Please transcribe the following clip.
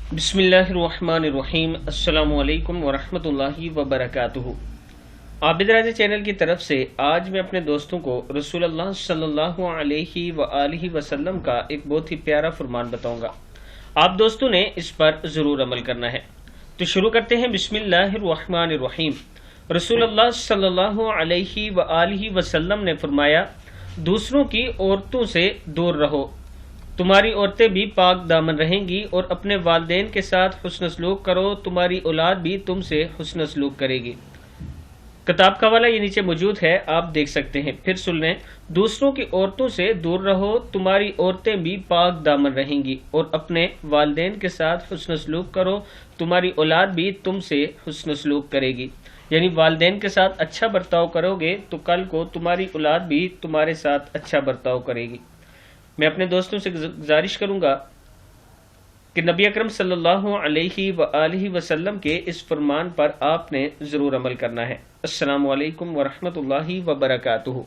बिस्मिल्लाहिर्रहमानिर्रहीम। अस्सलामु अलैकुम वरहमतुल्लाहि वबरकातुहू। आबिद राजा चैनल की तरफ से आज मैं अपने दोस्तों को रसूलुल्लाह सल्लल्लाहु अलैहि वआलिहि वसल्लम का एक बहुत ही प्यारा फरमान बताऊंगा। आप दोस्तों ने इस पर ज़रूर अमल करना है। तो शुरू करते हैं। बिस्मिल्लाहिर्रहमानिर्रहीम। रसूलुल्लाह सल्लल्लाहु अलैहि वआलिहि वसल्लम ने फरमाया, दूसरों की औरतों से दूर रहो, तुम्हारी औरतें भी पाक दामन रहेंगी, और अपने वालिदैन के साथ हुस्न सलूक करो, तुम्हारी औलाद भी तुमसे हुस्न सलूक करेगी। किताब का हवाला ये नीचे मौजूद है, आप देख सकते हैं। फिर सुन लें। दूसरों की औरतों से दूर रहो, तुम्हारी औरतें भी पाक दामन रहेंगी, और अपने वालिदैन के साथ हुस्न सलूक करो, तुम्हारी औलाद भी तुमसे हुस्न सलूक करेगी। यानी वालिदैन के साथ अच्छा बर्ताव करोगे तो कल को तुम्हारी औलाद भी तुम्हारे साथ अच्छा बर्ताव करेगी। मैं अपने दोस्तों से गुजारिश करूंगा कि नबी अकरम सल्लल्लाहु अलैहि वआलिहि वसल्लम के इस फरमान पर आपने ज़रूर अमल करना है। अस्सलामु अलैकुम वरहमतुल्लाहि वबरकातुहू।